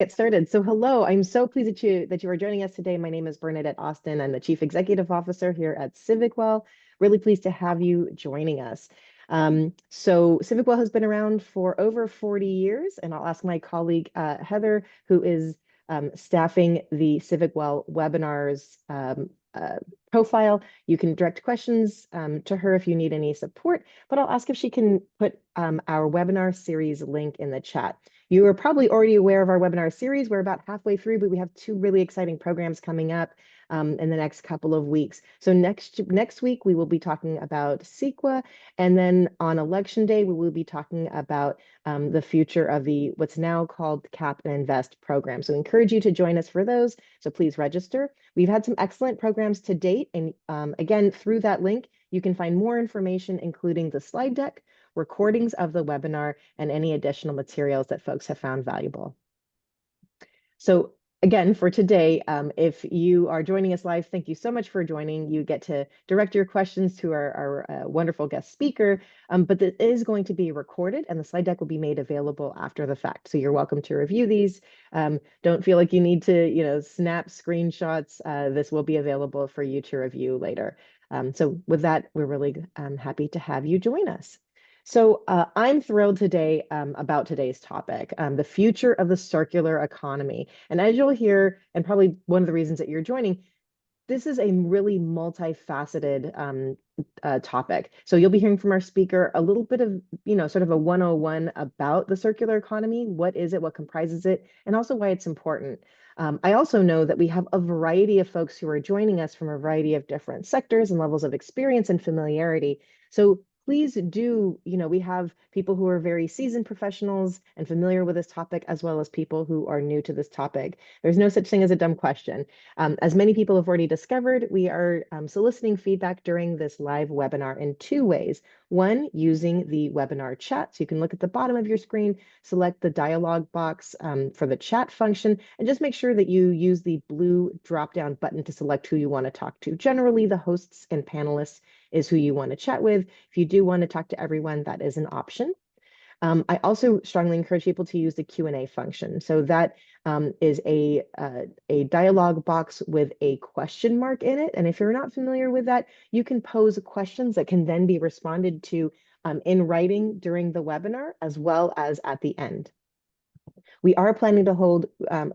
Get started. So hello, I'm so pleased that you are joining us today. My name is Bernadette Austin. I'm the Chief Executive Officer here at CivicWell. Really pleased to have you joining us. So CivicWell has been around for over 40 years, and I'll ask my colleague Heather, who is staffing the CivicWell webinars profile. You can direct questions to her if you need any support, but I'll ask if she can put our webinar series link in the chat. You are probably already aware of our webinar series. We're about halfway through, but we have two really exciting programs coming up in the next couple of weeks. So next week, we will be talking about CEQA, and then on Election Day, we will be talking about the future of the what's now called Cap and Invest program. So I encourage you to join us for those. So please register. We've had some excellent programs to date, and again, through that link, you can find more information, including the slide deck, recordings of the webinar, and any additional materials that folks have found valuable. So again, for today, if you are joining us live, thank you so much for joining. You get to direct your questions to our wonderful guest speaker, but it is going to be recorded and the slide deck will be made available after the fact. So you're welcome to review these. Don't feel like you need to, snap screenshots. This will be available for you to review later. So with that, we're really happy to have you join us. So I'm thrilled today about today's topic, the future of the circular economy. And as you'll hear, and probably one of the reasons that you're joining, this is a really multifaceted topic. So you'll be hearing from our speaker a little bit of, sort of a 101 about the circular economy. What is it? What comprises it? And also why it's important. I also know that we have a variety of folks who are joining us from a variety of different sectors and levels of experience and familiarity. So please do, we have people who are very seasoned professionals and familiar with this topic, as well as people who are new to this topic. There's no such thing as a dumb question. As many people have already discovered, we are soliciting feedback during this live webinar in two ways. One, using the webinar chat. So you can look at the bottom of your screen, select the dialog box for the chat function, and just make sure that you use the blue drop-down button to select who you want to talk to. Generally, the hosts and panelists is who you want to chat with. If you do want to talk to everyone, that is an option. I also strongly encourage people to use the Q&A function. So that is a dialog box with a question mark in it. And if you're not familiar with that, you can pose questions that can then be responded to in writing during the webinar, as well as at the end. We are planning to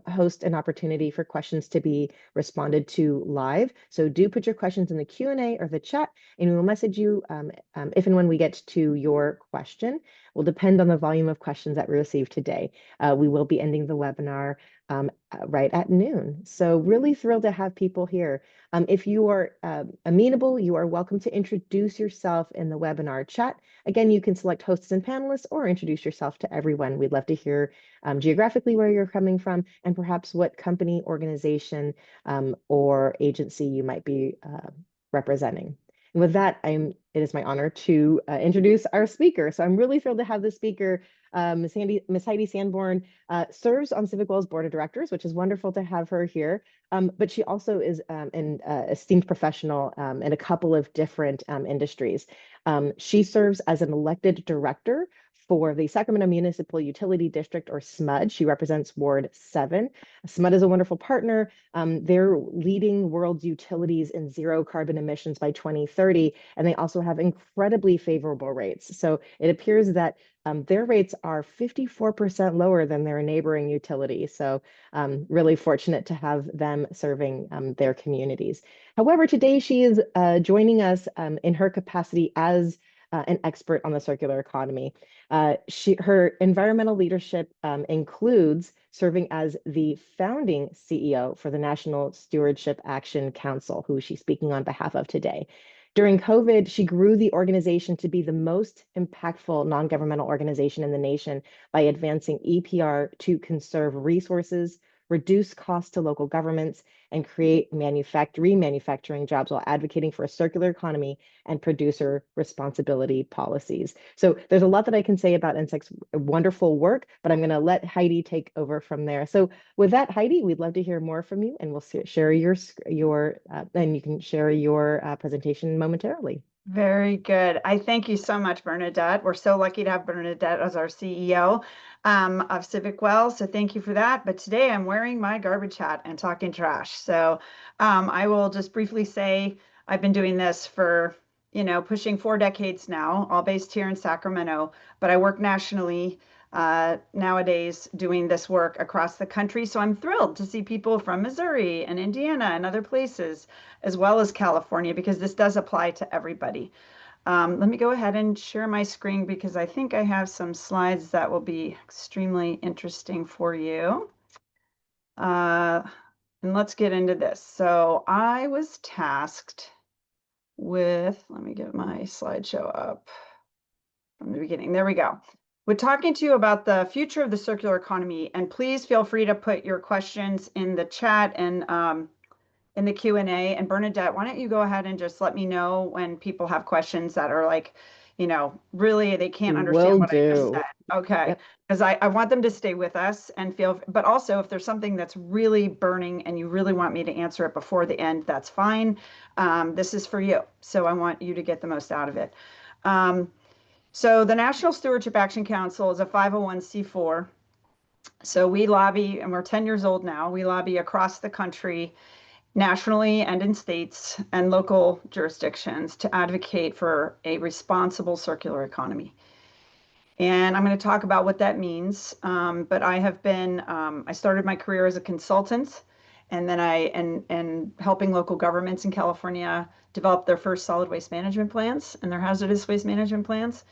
host an opportunity for questions to be responded to live. So do put your questions in the Q&A or the chat, and we will message you if and when we get to your question. Will depend on the volume of questions that we receive today. We will be ending the webinar right at noon. So really thrilled to have people here. If you are amenable, you are welcome to introduce yourself in the webinar chat. Again, you can select hosts and panelists or introduce yourself to everyone. We'd love to hear geographically where you're coming from and perhaps what company, organization, or agency you might be representing. And with that, it is my honor to introduce our speaker. So I'm really thrilled to have this speaker. Ms. Heidi Sanborn serves on CivicWell's board of directors, which is wonderful to have her here. But she also is an esteemed professional in a couple of different industries. She serves as an elected director for the Sacramento Municipal Utility District, or SMUD. She represents Ward 7. SMUD is a wonderful partner. They're leading world's utilities in zero carbon emissions by 2030, and they also have incredibly favorable rates. So it appears that their rates are 54% lower than their neighboring utility. So really fortunate to have them serving their communities. However, today she is joining us in her capacity as an expert on the circular economy. Her environmental leadership includes serving as the founding CEO for the National Stewardship Action Council, who she's speaking on behalf of today. During COVID, she grew the organization to be the most impactful non-governmental organization in the nation by advancing EPR to conserve resources, reduce costs to local governments, and create remanufacturing jobs while advocating for a circular economy and producer responsibility policies. So there's a lot that I can say about NSEC's wonderful work, but I'm going to let Heidi take over from there. So with that, Heidi, we'd love to hear more from you, and we'll share and you can share your presentation momentarily. Very good. I thank you so much, Bernadette. We're so lucky to have Bernadette as our CEO of Civic Well. So thank you for that. But today I'm wearing my garbage hat and talking trash. So I will just briefly say I've been doing this for, pushing 4 decades now, all based here in Sacramento, but I work nationally nowadays doing this work across the country. So I'm thrilled to see people from Missouri and Indiana and other places, as well as California, because this does apply to everybody. Let me go ahead and share my screen because I think I have some slides that will be extremely interesting for you. Uh, and let's get into this. So I was tasked with, let me get my slideshow up from the beginning. There we go. We're talking to you about the future of the circular economy, and please feel free to put your questions in the chat and in the Q&A. And Bernadette, why don't you go ahead and just let me know when people have questions that are like, really they can't understand Will what I just said. do. Okay. Yep. Because I want them to stay with us and feel, but also if there's something that's really burning and you really want me to answer it before the end, that's fine. This is for you. So I want you to get the most out of it. Um, so the National Stewardship Action Council is a 501c4. So we lobby, and we're 10 years old now. We lobby across the country, nationally and in states and local jurisdictions, to advocate for a responsible circular economy. And I'm going to talk about what that means. But I started my career as a consultant, and then and helping local governments in California develop their first solid waste management plans and their hazardous waste management plans.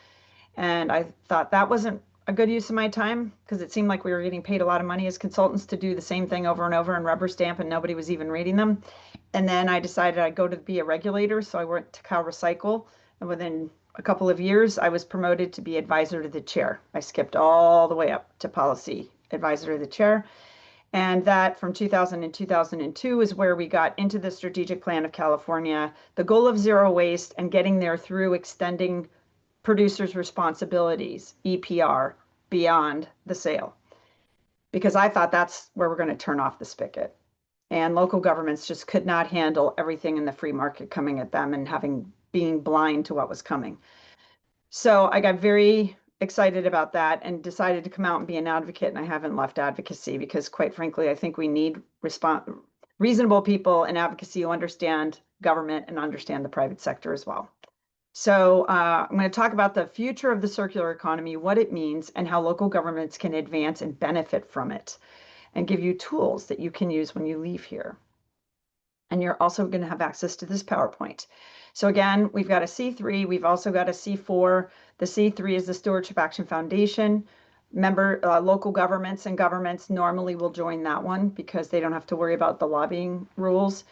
And I thought that wasn't a good use of my time because it seemed like we were getting paid a lot of money as consultants to do the same thing over and over and rubber stamp, and nobody was even reading them. And then I decided I'd go to be a regulator. So I went to Cal Recycle. And within a couple of years, I was promoted to be advisor to the chair. I skipped all the way up to policy advisor to the chair. And that from 2000 and 2002 is where we got into the strategic plan of California, the goal of zero waste, and getting there through extending producers' responsibilities, EPR, beyond the sale. Because I thought that's where we're going to turn off the spigot. And local governments just could not handle everything in the free market coming at them and being blind to what was coming. So I got very excited about that and decided to come out and be an advocate. And I haven't left advocacy because, quite frankly, I think we need reasonable people in advocacy who understand government and understand the private sector as well. So I'm going to talk about the future of the circular economy, what it means, and how local governments can advance and benefit from it, and give you tools that you can use when you leave here. And you're also going to have access to this PowerPoint. So again, we've got a C3. We've also got a C4. The C3 is the Stewardship Action Foundation. Local governments and governments normally will join that one because they don't have to worry about the lobbying rules.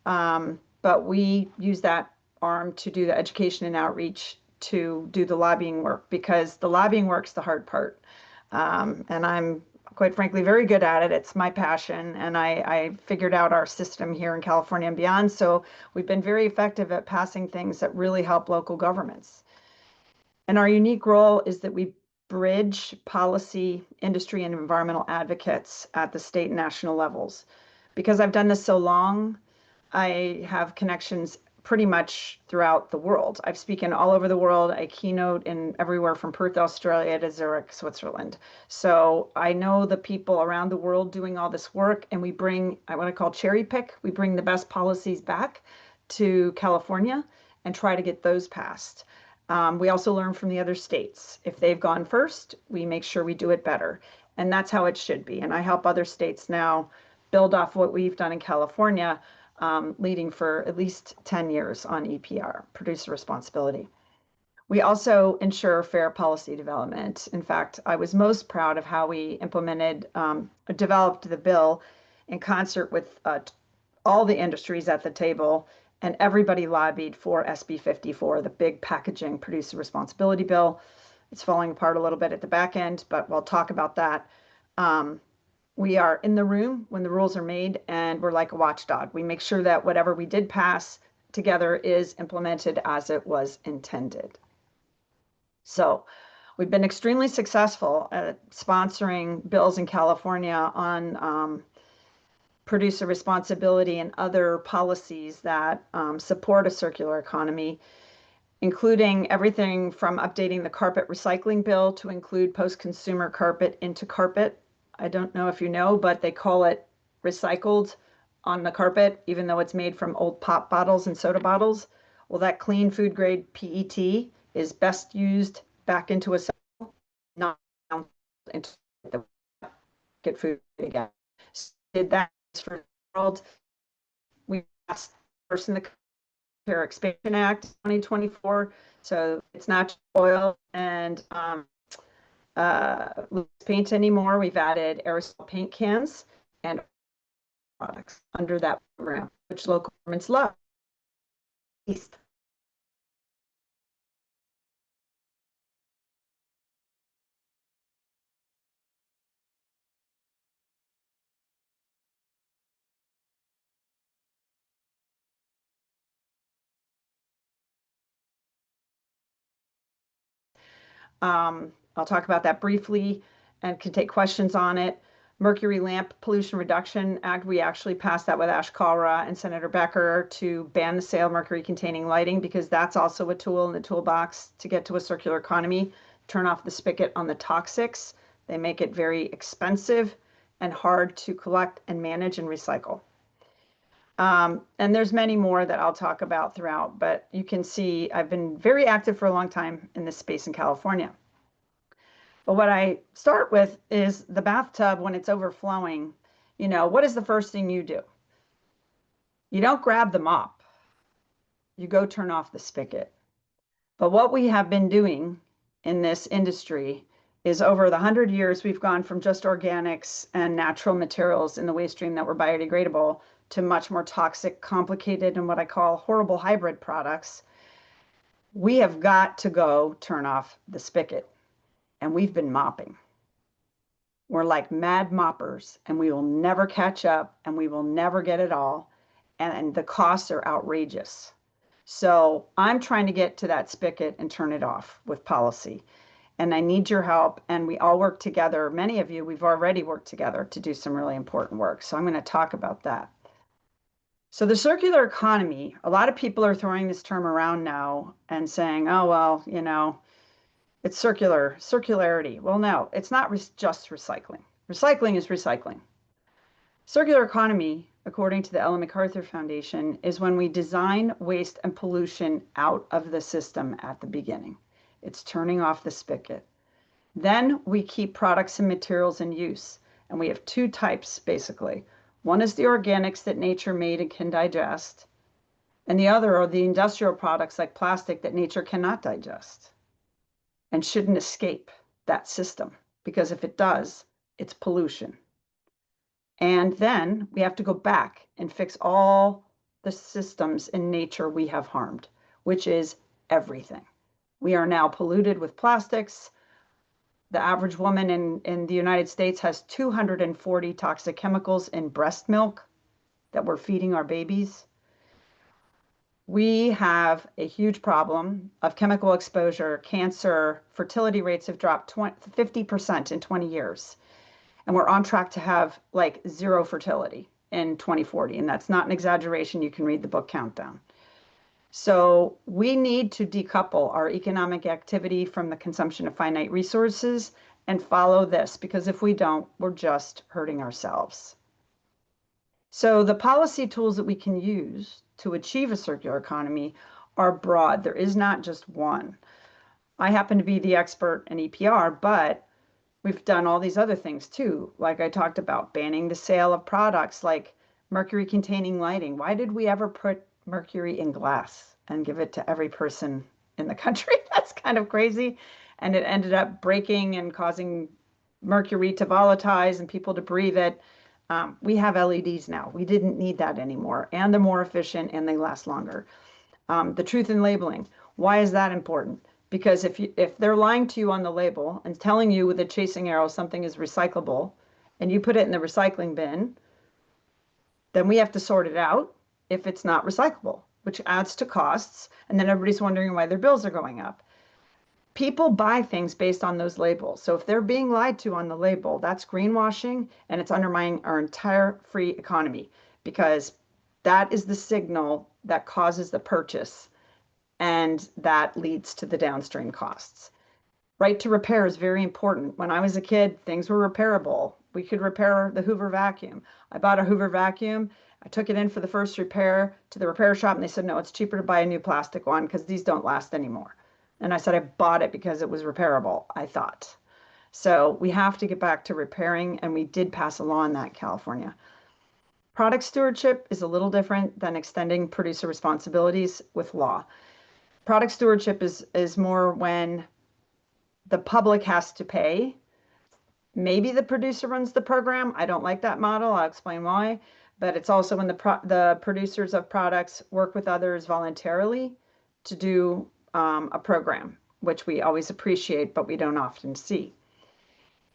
But we use that arm to do the education and outreach, to do the lobbying work, because the lobbying work's the hard part. And I'm quite frankly very good at it. It's my passion, and I figured out our system here in California and beyond. So we've been very effective at passing things that really help local governments. And our unique role is that we bridge policy, industry, and environmental advocates at the state and national levels. Because I've done this so long, I have connections pretty much throughout the world. I've spoken all over the world. I keynote in everywhere from Perth, Australia to Zurich, Switzerland. So I know the people around the world doing all this work, and we bring, I want to call cherry pick, we bring the best policies back to California and try to get those passed. We also learn from the other states. If they've gone first, we make sure we do it better. And that's how it should be. And I help other states now build off what we've done in California, leading for at least 10 years on EPR, producer responsibility. We also ensure fair policy development. In fact, I was most proud of how we developed the bill in concert with all the industries at the table, and everybody lobbied for SB 54, the big packaging producer responsibility bill. It's falling apart a little bit at the back end, but we'll talk about that. We are in the room when the rules are made, and we're like a watchdog. We make sure that whatever we did pass together is implemented as it was intended. So we've been extremely successful at sponsoring bills in California on producer responsibility and other policies that support a circular economy. including everything from updating the carpet recycling bill to include post-consumer carpet into carpet. I don't know if you know, but they call it recycled on the carpet, even though it's made from old pop bottles and soda bottles. Well, that clean food grade PET is best used back into a cell, not into the get food again. So did that for the world. We passed first in the Care Expansion Act 2024. So it's not oil and paint anymore. We've added aerosol paint cans and products under that program, which local governments love. East. I'll talk about that briefly and can take questions on it. Mercury Lamp Pollution Reduction Act, we actually passed that with Ash Kalra and Senator Becker to ban the sale of mercury-containing lighting because that's also a tool in the toolbox to get to a circular economy. Turn off the spigot on the toxics. They make it very expensive and hard to collect and manage and recycle. And there's many more that I'll talk about throughout, but you can see I've been very active for a long time in this space in California. But what I start with is the bathtub when it's overflowing. You know, what is the first thing you do? You don't grab the mop. You go turn off the spigot. But what we have been doing in this industry is over the 100 years, we've gone from just organics and natural materials in the waste stream that were biodegradable to much more toxic, complicated, and what I call horrible hybrid products. We have got to go turn off the spigot. And we've been mopping. We're like mad moppers, and we will never catch up, and we will never get it all. And the costs are outrageous. So I'm trying to get to that spigot and turn it off with policy. And I need your help. And we all work together. Many of you, we've already worked together to do some really important work. So I'm going to talk about that. So the circular economy, a lot of people are throwing this term around now and saying, oh, well, you know, it's circularity. Well, no, it's not just recycling. Recycling is recycling. Circular economy, according to the Ellen MacArthur Foundation, is when we design waste and pollution out of the system at the beginning. It's turning off the spigot. Then we keep products and materials in use. And we have two types, basically. One is the organics that nature made and can digest. And the other are the industrial products like plastic that nature cannot digest and shouldn't escape that system, because if it does, it's pollution. And then we have to go back and fix all the systems in nature we have harmed, which is everything. We are now polluted with plastics. The average woman in the United States has 240 toxic chemicals in breast milk that we're feeding our babies. We have a huge problem of chemical exposure, cancer, fertility rates have dropped 50% in 20 years. And we're on track to have like zero fertility in 2040. And that's not an exaggeration. You can read the book Countdown. So we need to decouple our economic activity from the consumption of finite resources and follow this, because if we don't, we're just hurting ourselves. So the policy tools that we can use to achieve a circular economy are broad. There is not just one. I happen to be the expert in EPR, but we've done all these other things too. Like I talked about banning the sale of products like mercury containing lighting. Why did we ever put mercury in glass and give it to every person in the country? That's kind of crazy. And it ended up breaking and causing mercury to volatilize and people to breathe it. We have LEDs now. We didn't need that anymore. And they're more efficient and they last longer. The truth in labeling. Why is that important? Because if they're lying to you on the label and telling you with a chasing arrow something is recyclable and you put it in the recycling bin, then we have to sort it out if it's not recyclable, which adds to costs. And then everybody's wondering why their bills are going up. People buy things based on those labels. So if they're being lied to on the label, that's greenwashing and it's undermining our entire free economy, because that is the signal that causes the purchase. and that leads to the downstream costs. Right to repair is very important. When I was a kid, things were repairable. We could repair the Hoover vacuum. I bought a Hoover vacuum. I took it in for the first repair to the repair shop, and they said, no, it's cheaper to buy a new plastic one because these don't last anymore. And I said, I bought it because it was repairable, I thought. So we have to get back to repairing, and we did pass a law on that in California. Product stewardship is a little different than extending producer responsibilities with law. Product stewardship is more when the public has to pay. Maybe the producer runs the program. I don't like that model. I'll explain why. But it's also when the producers of products work with others voluntarily to do a program, which we always appreciate, but we don't often see.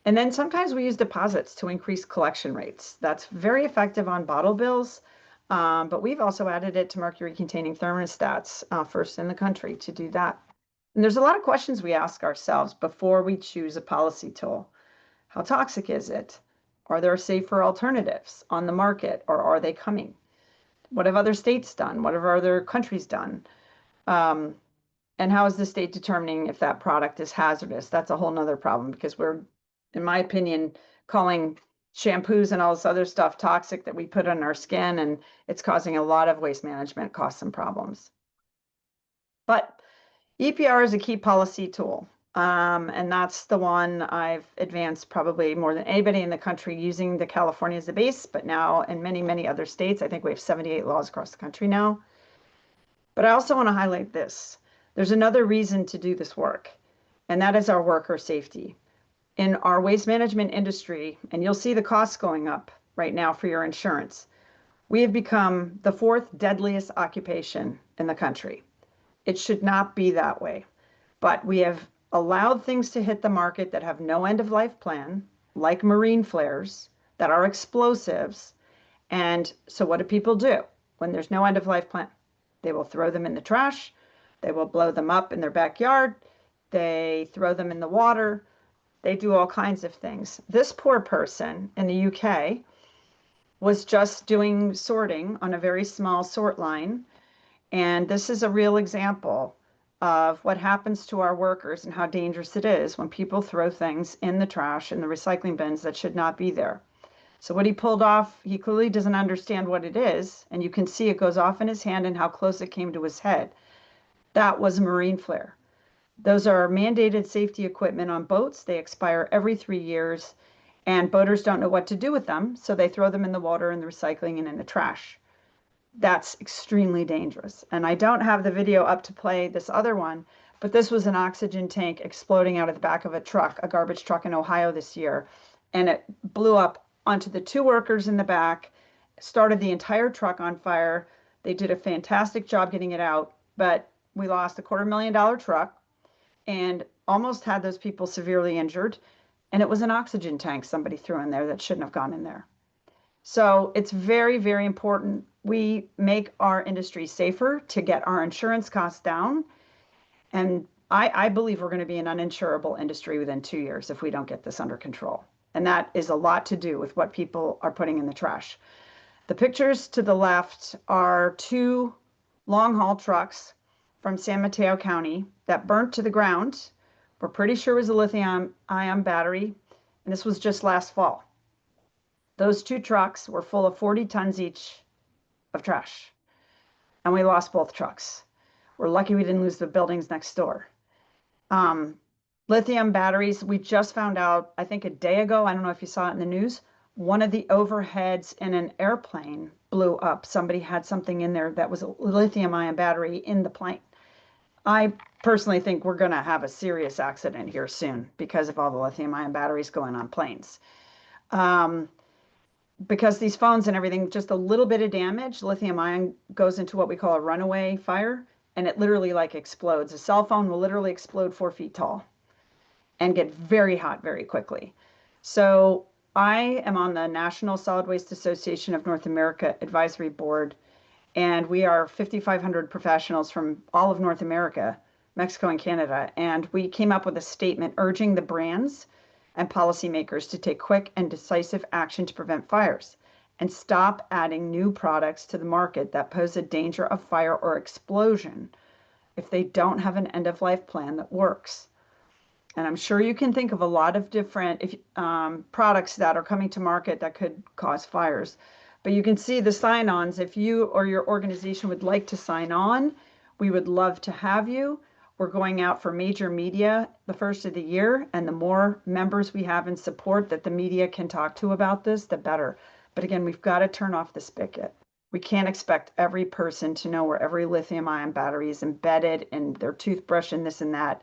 And then sometimes we use deposits to increase collection rates. That's very effective on bottle bills, but we've also added it to mercury-containing thermostats, first in the country to do that. And there's a lot of questions we ask ourselves before we choose a policy tool. How toxic is it? Are there safer alternatives on the market, or are they coming? What have other states done? What have other countries done? And how is the state determining if that product is hazardous? That's a whole nother problem because we're, in my opinion, calling shampoos and all this other stuff toxic that we put on our skin, and it's causing a lot of waste management costs and problems. But EPR is a key policy tool, and that's the one I've advanced probably more than anybody in the country, using the California as the base, but now in many, many other states. I think we have 78 laws across the country now. But I also want to highlight this. There's another reason to do this work, and that is our worker safety. In our waste management industry, and you'll see the costs going up right now for your insurance, we have become the 4th deadliest occupation in the country. It should not be that way, but we have allowed things to hit the market that have no end-of-life plan, like marine flares, that are explosives. And so what do people do when there's no end-of-life plan? They will throw them in the trash. They will blow them up in their backyard. They throw them in the water. They do all kinds of things. This poor person in the UK was just doing sorting on a very small sort line. And this is a real example of what happens to our workers and how dangerous it is when people throw things in the trash in the recycling bins that should not be there. So what he pulled off, he clearly doesn't understand what it is. And you can see it goes off in his hand and how close it came to his head. That was a marine flare. Those are mandated safety equipment on boats. They expire every 3 years, and boaters don't know what to do with them, so they throw them in the water, in the recycling, and in the trash. That's extremely dangerous. And I don't have the video up to play this other one, but this was an oxygen tank exploding out of the back of a truck, a garbage truck in Ohio this year, and it blew up onto the 2 workers in the back, started the entire truck on fire. They did a fantastic job getting it out, but we lost a $250,000 truck and almost had those people severely injured. And it was an oxygen tank somebody threw in there that shouldn't have gone in there. So it's very, very important we make our industry safer to get our insurance costs down. And I believe we're going to be an uninsurable industry within 2 years if we don't get this under control. And that is a lot to do with what people are putting in the trash. The pictures to the left are 2 long-haul trucks from San Mateo County that burnt to the ground. We're pretty sure it was a lithium-ion battery, and this was just last fall. Those 2 trucks were full of 40 tons each of trash, and we lost both trucks. We're lucky we didn't lose the buildings next door. Lithium batteries, we just found out, I think a day ago, I don't know if you saw it in the news, one of the overheads in an airplane blew up. Somebody had something in there that was a lithium-ion battery in the plane. I personally think we're going to have a serious accident here soon because of all the lithium-ion batteries going on planes. Because these phones and everything, just a little bit of damage, lithium-ion goes into what we call a runaway fire, and it literally like explodes. A cell phone will literally explode 4 feet tall and get very hot very quickly. So I am on the National Solid Waste Association of North America Advisory Board, and we are 5,500 professionals from all of North America, Mexico and Canada. And we came up with a statement urging the brands and policymakers to take quick and decisive action to prevent fires and stop adding new products to the market that pose a danger of fire or explosion. if they don't have an end-of-life plan that works. And I'm sure you can think of a lot of different products that are coming to market that could cause fires. But you can see the sign-ons. If you or your organization would like to sign on, we would love to have you. We're going out for major media the first of the year, and the more members we have in support that the media can talk to about this, the better. But again, we've got to turn off the spigot. We can't expect every person to know where every lithium-ion battery is embedded in their toothbrush and this and that.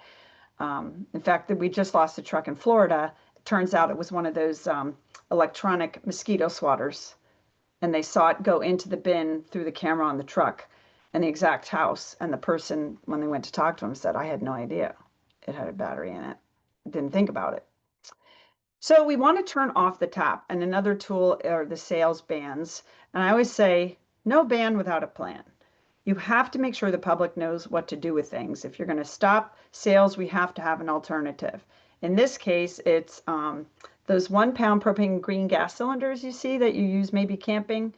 In fact, that we just lost a truck in Florida. It turns out it was one of those electronic mosquito swatters, and they saw it go into the bin through the camera on the truck and the exact house. And the person, when they went to talk to him, said, I had no idea it had a battery in it. Didn't think about it. So we want to turn off the tap. And another tool are the sales bans. And I always say, no ban without a plan. You have to make sure the public knows what to do with things. If you're going to stop sales, we have to have an alternative. In this case, it's those 1 pound propane green gas cylinders you see that you use maybe camping.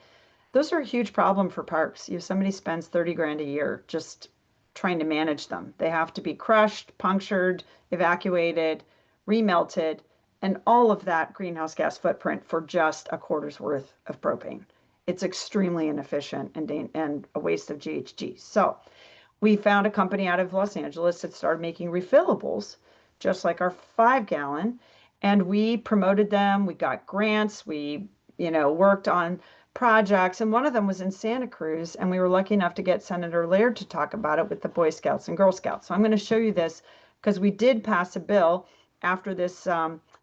Those are a huge problem for parks. If somebody spends 30 grand a year just trying to manage them, they have to be crushed, punctured, evacuated, remelted, and all of that greenhouse gas footprint for just a quarter's worth of propane. It's extremely inefficient and a waste of GHG. So we found a company out of Los Angeles that started making refillables, just like our 5-gallon, and we promoted them. We got grants. We, worked on projects, and one of them was in Santa Cruz, and we were lucky enough to get Senator Laird to talk about it with the Boy Scouts and Girl Scouts. So I'm going to show you this because we did pass a bill after this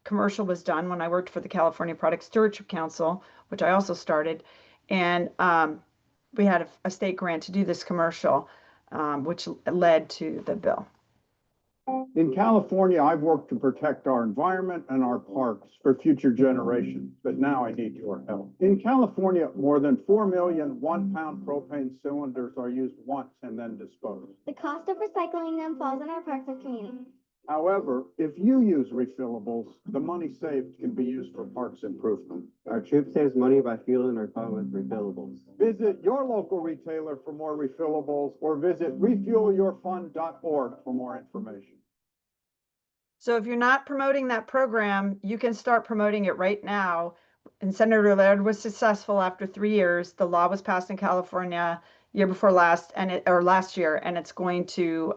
commercial was done when I worked for the California Product Stewardship Council, which I also started. And we had a state grant to do this commercial, which led to the bill. In California, I've worked to protect our environment and our parks for future generations, but now I need your help. In California, more than 4 million 1 pound propane cylinders are used once and then disposed. The cost of recycling them falls on our parks and communities. However, if you use refillables, the money saved can be used for parks improvement. Our troop saves money by fueling our car with refillables. Visit your local retailer for more refillables or visit refuelyourfund.org for more information. So if you're not promoting that program, you can start promoting it right now. And Senator Laird was successful after 3 years. The law was passed in California year before last, last year, and it's going to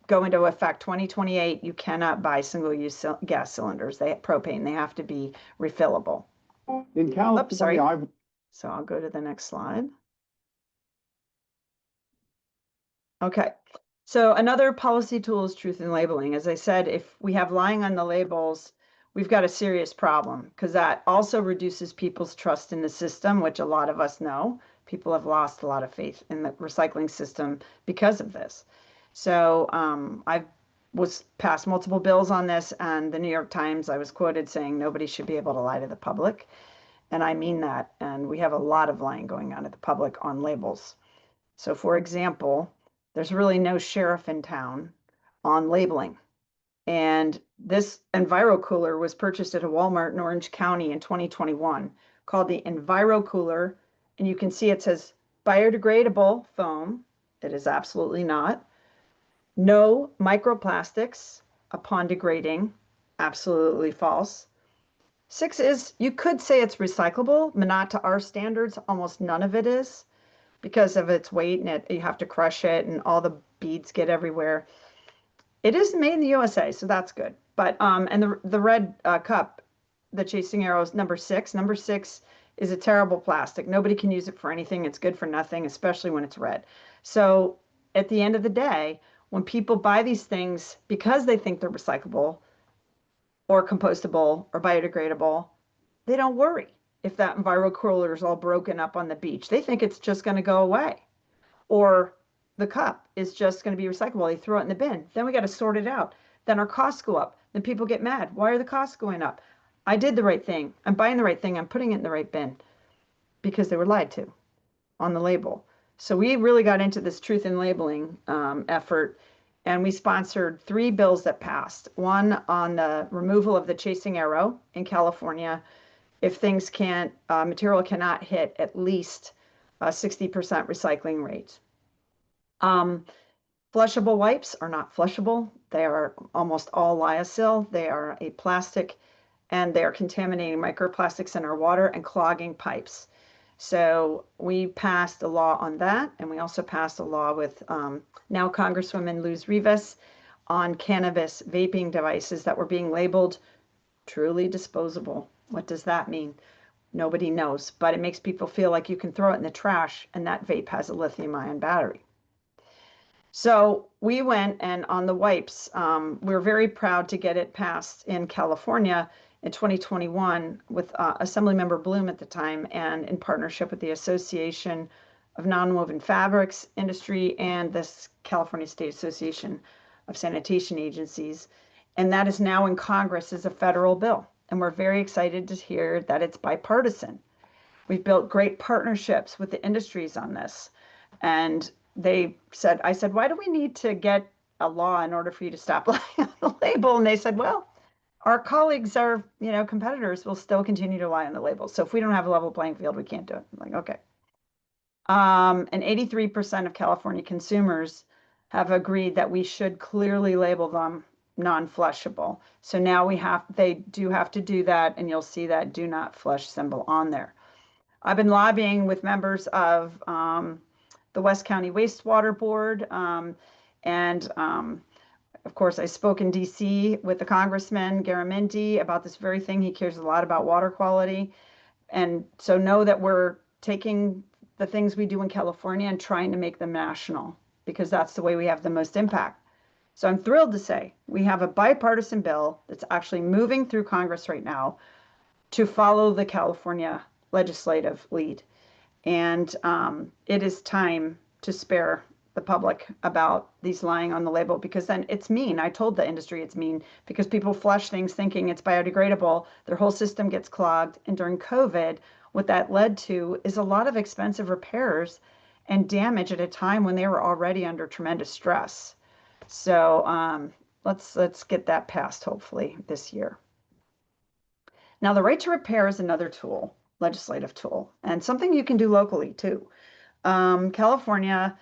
go into effect 2028. You cannot buy single-use gas cylinders. Propane. They have to be refillable. In California, So I'll go to the next slide. Okay. So another policy tool is truth in labeling. As I said, if we have lying on the labels, we've got a serious problem because that also reduces people's trust in the system, which a lot of us know. People have lost a lot of faith in the recycling system because of this. So I was passed multiple bills on this, and the New York Times, I was quoted saying nobody should be able to lie to the public. And I mean that. And we have a lot of lying going on at the public on labels. So for example, there's really no sheriff in town on labeling. And this EnviroCooler was purchased at a Walmart in Orange County in 2021 called the EnviroCooler. And you can see it says biodegradable foam. It is absolutely not. No microplastics upon degrading. Absolutely false. 6 is, you could say it's recyclable, but not to our standards. Almost none of it is because of its weight, and you have to crush it and all the beads get everywhere. It is made in the USA, so that's good. But and the red cup, the Chasing Arrows number 6. Number 6 is a terrible plastic. Nobody can use it for anything. It's good for nothing, especially when it's red. So at the end of the day, when people buy these things because they think they're recyclable or compostable or biodegradable, they don't worry if that EnviroCooler is all broken up on the beach. They think it's just going to go away. Or the cup is just going to be recyclable. They throw it in the bin. Then we got to sort it out. Then our costs go up. Then people get mad. Why are the costs going up? I did the right thing. I'm buying the right thing. I'm putting it in the right bin because they were lied to on the label. So we really got into this truth in labeling effort, and we sponsored 3 bills that passed. One on the removal of the Chasing Arrow in California. If things can't, material cannot hit at least a 60% recycling rate. Flushable wipes are not flushable. They are almost all lyocell. They are a plastic and they are contaminating microplastics in our water and clogging pipes. So we passed a law on that, and we also passed a law with now Congresswoman Luz Rivas on cannabis vaping devices that were being labeled truly disposable. What does that mean? Nobody knows, but it makes people feel like you can throw it in the trash and that vape has a lithium-ion battery. So we went and on the wipes, we're very proud to get it passed in California in 2021 with Assemblymember Bloom at the time and in partnership with the Association of Nonwoven Fabrics Industry and this California State Association of Sanitation Agencies. And that is now in Congress as a federal bill. And we're very excited to hear that it's bipartisan. We've built great partnerships with the industries on this. And I said, why do we need to get a law in order for you to stop lying on the label? And they said, well, our colleagues, our competitors will still continue to lie on the label. So if we don't have a level playing field, we can't do it. I'm like, okay. And 83% of California consumers have agreed that we should clearly label them non-flushable. So now they do have to do that, and you'll see that do not flush symbol on there. I've been lobbying with members of the West County Wastewater Board. Of course, I spoke in DC with the Congressman Garamendi about this very thing. He cares a lot about water quality. And so know that we're taking the things we do in California and trying to make them national because that's the way we have the most impact. So I'm thrilled to say we have a bipartisan bill that's actually moving through Congress right now to follow the California legislative lead. And it is time to spare the public about these lying on the label because then it's mean. I told the industry it's mean because people flush things thinking it's biodegradable. Their whole system gets clogged. And during COVID, what that led to is a lot of expensive repairs and damage at a time when they were already under tremendous stress. So let's get that passed hopefully this year. Now, the right to repair is another tool, legislative tool, and something you can do locally too. California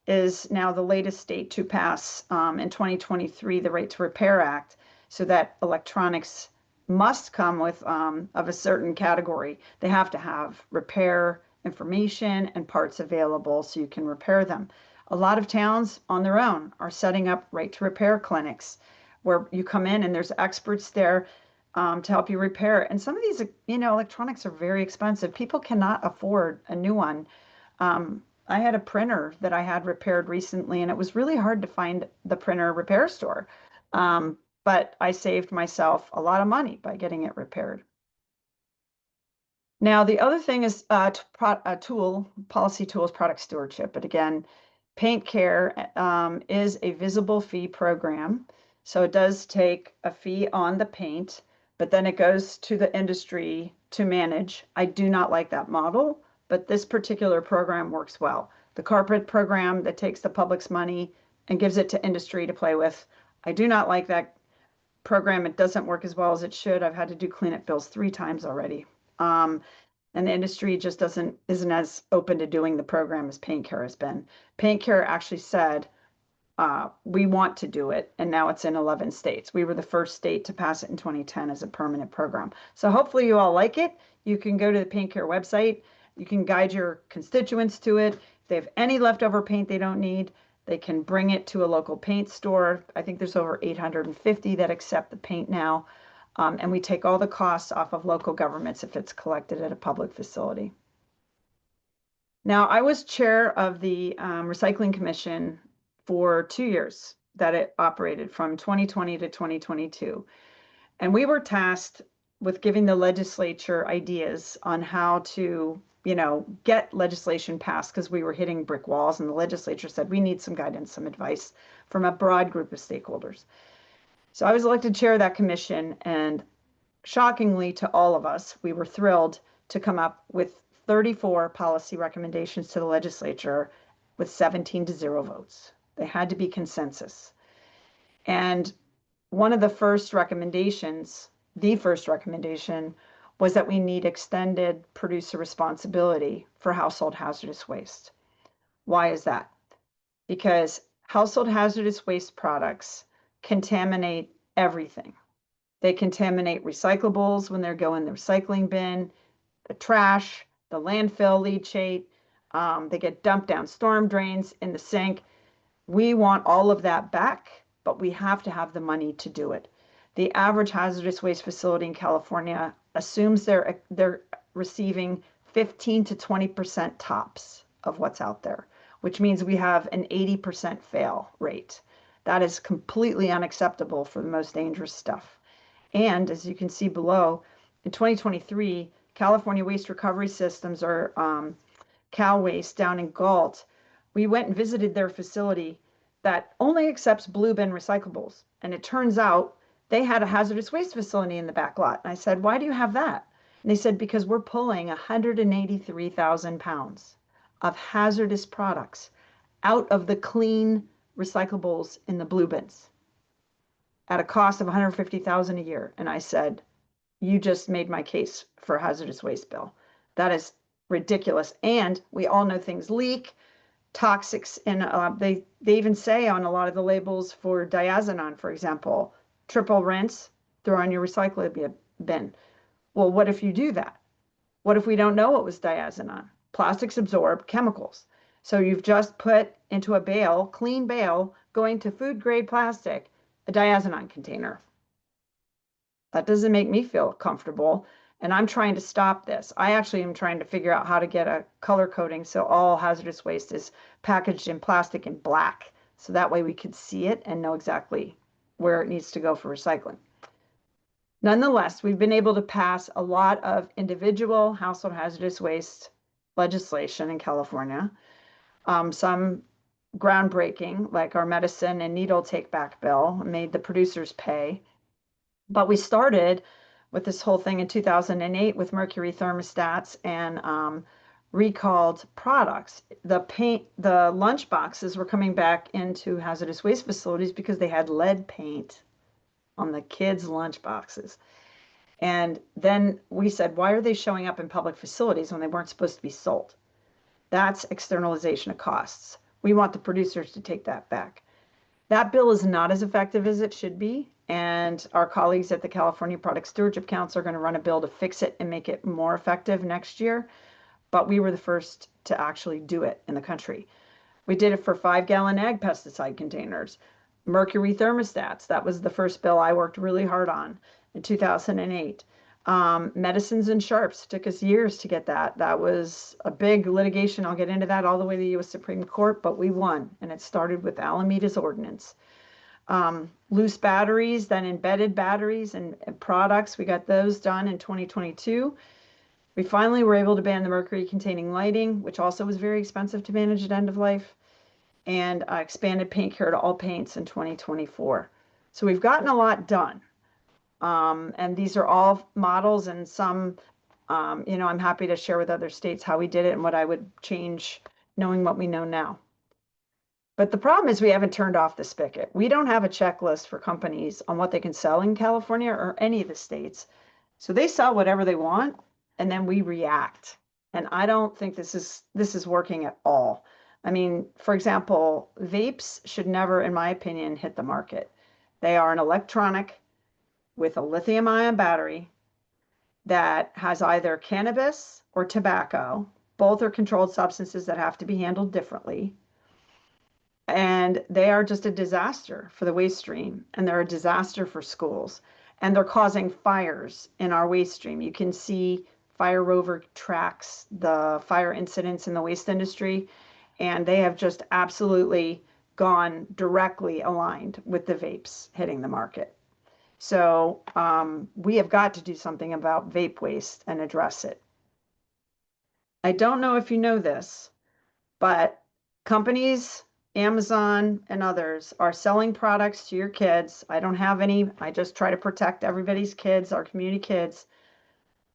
is now the latest state to pass in 2023 the Right to Repair Act, so that electronics must come with of a certain category. They have to have repair information and parts available so you can repair them. A lot of towns on their own are setting up right to repair clinics where you come in and there's experts there to help you repair. And some of these, electronics are very expensive. People cannot afford a new one. I had a printer that I had repaired recently, and it was really hard to find the printer repair store. But I saved myself a lot of money by getting it repaired. Now, the other thing is policy tool is product stewardship. But again, Paint Care is a visible fee program. So it does take a fee on the paint, but then it goes to the industry to manage. I do not like that model, but this particular program works well. The corporate program that takes the public's money and gives it to industry to play with. I do not like that program. It doesn't work as well as it should. I've had to do cleanup bills 3 times already. And the industry just isn't as open to doing the program as Paint Care has been. Paint Care actually said, we want to do it, and now it's in 11 states. We were the first state to pass it in 2010 as a permanent program. So hopefully you all like it. You can go to the Paint Care website. You can guide your constituents to it. If they have any leftover paint they don't need, they can bring it to a local paint store. I think there's over 850 that accept the paint now. And we take all the costs off of local governments if it's collected at a public facility. Now, I was chair of the Recycling Commission for 2 years that it operated from 2020 to 2022. And we were tasked with giving the legislature ideas on how to, get legislation passed because we were hitting brick walls, and the legislature said we need some guidance, some advice from a broad group of stakeholders. So I was elected chair of that commission, and shockingly to all of us, we were thrilled to come up with 34 policy recommendations to the legislature with 17-0 votes. They had to be consensus. And one of the first recommendations, was that we need extended producer responsibility for household hazardous waste. Why is that? Because household hazardous waste products contaminate everything. They contaminate recyclables when they're going in the recycling bin, the trash, the landfill leachate. They get dumped down storm drains in the sink. We want all of that back, but we have to have the money to do it. The average hazardous waste facility in California assumes they're receiving 15 to 20% tops of what's out there, which means we have an 80% fail rate. That is completely unacceptable for the most dangerous stuff. And as you can see below, in 2023, California Waste Recovery Systems, or Cal Waste down in Galt, we went and visited their facility that only accepts blue bin recyclables. And it turns out they had a hazardous waste facility in the back lot. And I said, why do you have that? And they said, because we're pulling 183,000 pounds of hazardous products out of the clean recyclables in the blue bins at a cost of $150,000 a year. And I said, you just made my case for a hazardous waste bill. That is ridiculous. And we all know things leak, toxics, and they even say on a lot of the labels for diazinon, for example, triple rinse, throw in your recycling bin. Well, what if you do that? What if we don't know it was diazinon? Plastics absorb chemicals. So you've just put into a bale, clean bale, going to food grade plastic, a diazinon container. That doesn't make me feel comfortable. And I'm trying to stop this. I actually am trying to figure out how to get a color coding so all hazardous waste is packaged in plastic in black. So that way we could see it and know exactly where it needs to go for recycling. Nonetheless, we've been able to pass a lot of individual household hazardous waste legislation in California. Some groundbreaking, like our medicine and needle take back bill, made the producers pay. But we started with this whole thing in 2008 with mercury thermostats and recalled products. The lunch boxes were coming back into hazardous waste facilities because they had lead paint on the kids' lunch boxes. And then we said, why are they showing up in public facilities when they weren't supposed to be sold? That's externalization of costs. We want the producers to take that back. That bill is not as effective as it should be. And our colleagues at the California Product Stewardship Council are going to run a bill to fix it and make it more effective next year. But we were the first to actually do it in the country. We did it for 5-gallon egg pesticide containers, mercury thermostats. That was the first bill I worked really hard on in 2008. Medicines and sharps, took us years to get that. That was a big litigation. I'll get into that all the way to the U.S. Supreme Court, but we won. And it started with Alameda's ordinance. Loose batteries, then embedded batteries and products. We got those done in 2022. We finally were able to ban the mercury containing lighting, which also was very expensive to manage at end of life, and expanded paint care to all paints in 2024. So we've gotten a lot done. And these are all models, and some, I'm happy to share with other states how we did it and what I would change knowing what we know now. But the problem is we haven't turned off the spigot. We don't have a checklist for companies on what they can sell in California or any of the states. So they sell whatever they want, and then we react. And I don't think this is working at all. I mean, for example, vapes should never, in my opinion, hit the market. They are an electronic with a lithium-ion battery that has either cannabis or tobacco. Both are controlled substances that have to be handled differently. And they are just a disaster for the waste stream, and they're a disaster for schools. And they're causing fires in our waste stream. You can see Fire Rover tracks the fire incidents in the waste industry, and they have just absolutely gone directly aligned with the vapes hitting the market. So we have got to do something about vape waste and address it. I don't know if you know this, but companies, Amazon and others, are selling products to your kids. I don't have any. I just try to protect everybody's kids, our community kids.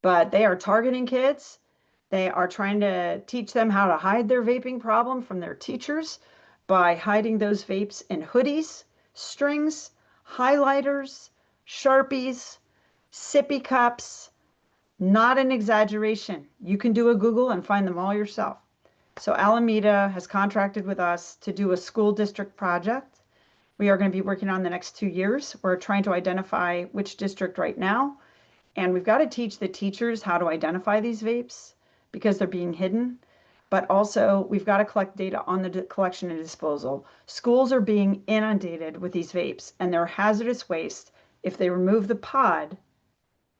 But they are targeting kids. They are trying to teach them how to hide their vaping problem from their teachers by hiding those vapes in hoodies, strings, highlighters, Sharpies, sippy cups. Not an exaggeration. You can do a Google and find them all yourself. So Alameda has contracted with us to do a school district project. We are going to be working on the next 2 years. We're trying to identify which district right now. And we've got to teach the teachers how to identify these vapes because they're being hidden. But also, we've got to collect data on the collection and disposal. Schools are being inundated with these vapes, and they're hazardous waste. If they remove the pod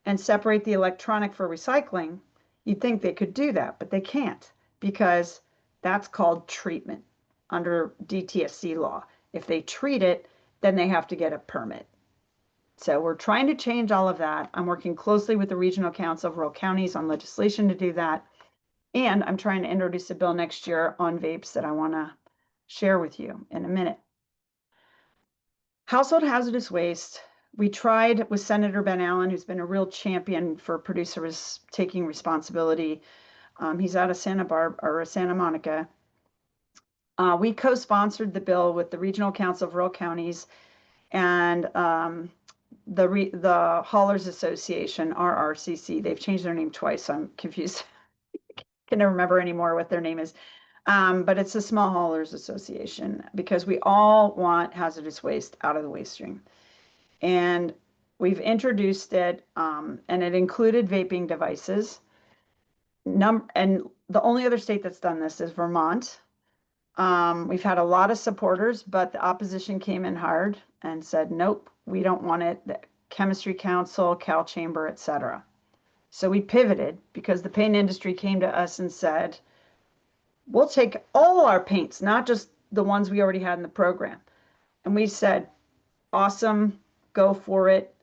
and separate the electronic for recycling, you'd think they could do that, but they can't because that's called treatment under DTSC law. If they treat it, then they have to get a permit. So we're trying to change all of that. I'm working closely with the Regional Council of Rural Counties on legislation to do that. And I'm trying to introduce a bill next year on vapes that I want to share with you in a minute. Household hazardous waste. We tried with Senator Ben Allen, who's been a real champion for producers taking responsibility. He's out of Santa Monica. We co-sponsored the bill with the Regional Council of Rural Counties and the Haulers Association, RRCC. They've changed their name twice, so I'm confused. Can never remember anymore what their name is. But it's the Small Haulers Association because we all want hazardous waste out of the waste stream. And we've introduced it, and it included vaping devices. And the only other state that's done this is Vermont. We've had a lot of supporters, but the opposition came in hard and said, nope, we don't want it. The Chemistry Council, Cal Chamber, etc. So we pivoted because the paint industry came to us and said, we'll take all our paints, not just the ones we already had in the program. And we said, awesome, go for it.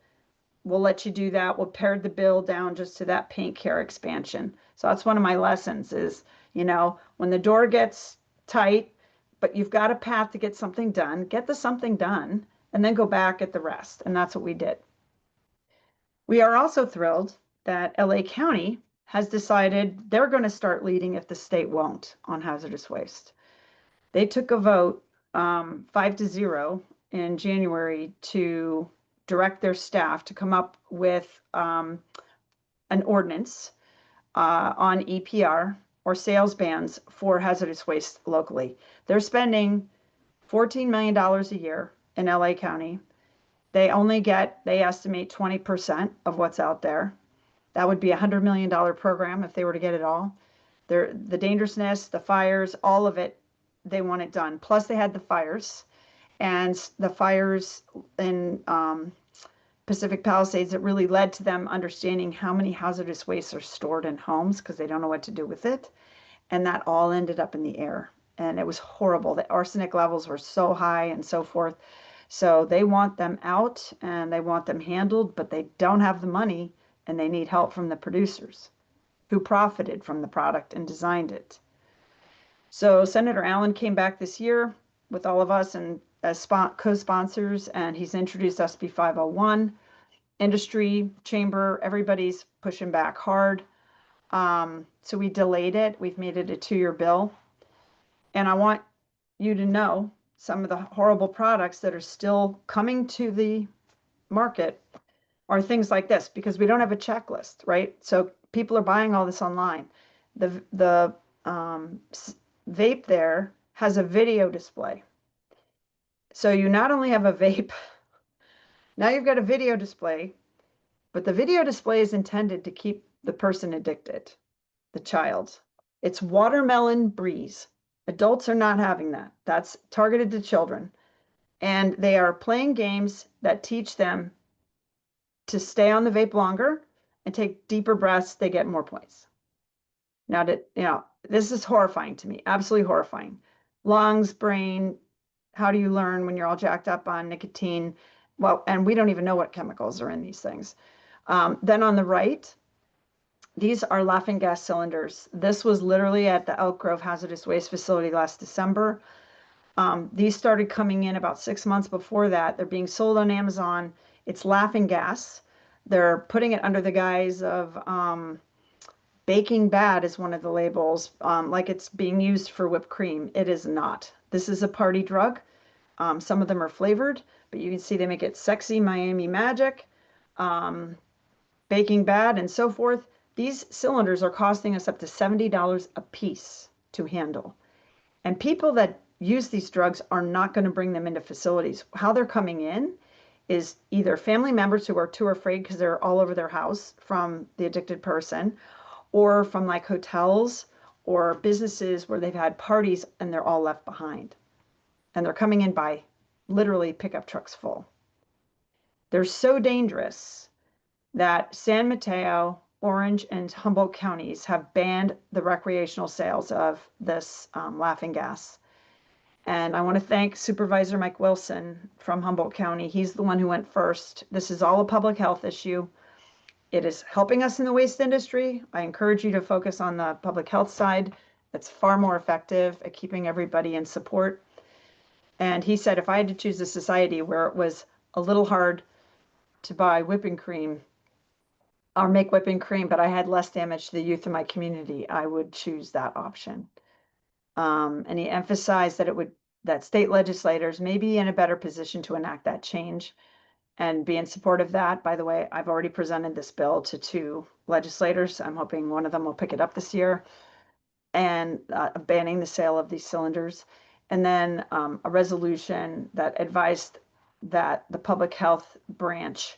We'll let you do that. We'll pare the bill down just to that paint care expansion. So that's one of my lessons is, when the door gets tight, but you've got a path to get something done, get the something done, and then go back at the rest. And that's what we did. We are also thrilled that LA County has decided they're going to start leading if the state won't on hazardous waste. They took a vote 5-0 in January to direct their staff to come up with an ordinance on EPR or sales bans for hazardous waste locally. They're spending $14 million a year in LA County. They estimate 20% of what's out there. That would be a $100 million program if they were to get it all. The dangerousness, the fires, all of it, they want it done. Plus they had the fires, and the fires in Pacific Palisades, it really led to them understanding how many hazardous wastes are stored in homes because they don't know what to do with it. And that all ended up in the air. And it was horrible. The arsenic levels were so high and so forth. So they want them out and they want them handled, but they don't have the money and they need help from the producers who profited from the product and designed it. So Senator Allen came back this year with all of us and as co-sponsors, and he's introduced SB 501. Industry, chamber, everybody's pushing back hard. So we delayed it. We've made it a 2-year bill. And I want you to know some of the horrible products that are still coming to the market are things like this, because we don't have a checklist, right? So people are buying all this online. The vape there has a video display. So you not only have a vape, now you've got a video display, but the video display is intended to keep the person addicted, the child. It's Watermelon Breeze. Adults are not having that. That's targeted to children. And they are playing games that teach them to stay on the vape longer and take deeper breaths. They get more points. Now, this is horrifying to me, absolutely horrifying. Lungs, brain, how do you learn when you're all jacked up on nicotine? Well, and we don't even know what chemicals are in these things. Then on the right, these are laughing gas cylinders. This was literally at the Elk Grove Hazardous Waste Facility last December. These started coming in about 6 months before that. They're being sold on Amazon. It's laughing gas. They're putting it under the guise of baking bad is one of the labels, like it's being used for whipped cream. It is not. This is a party drug. Some of them are flavored, but you can see they make it sexy, Miami Magic, baking bad, and so forth. These cylinders are costing us up to $70 a piece. to handle. And people that use these drugs are not going to bring them into facilities. How they're coming in is either family members who are too afraid because they're all over their house from the addicted person, or from like hotels or businesses where they've had parties and they're all left behind. And they're coming in by literally pickup trucks full. They're so dangerous that San Mateo, Orange, and Humboldt counties have banned the recreational sales of this laughing gas. And I want to thank Supervisor Mike Wilson from Humboldt County. He's the one who went first. This is all a public health issue. It is helping us in the waste industry. I encourage you to focus on the public health side. It's far more effective at keeping everybody in support. And he said, if I had to choose a society where it was a little hard to buy whipping cream or make whipping cream, but I had less damage to the youth in my community, I would choose that option. And he emphasized that state legislators may be in a better position to enact that change and be in support of that. By the way, I've already presented this bill to 2 legislators. I'm hoping one of them will pick it up this year, and banning the sale of these cylinders. And then a resolution that advised that the public health branch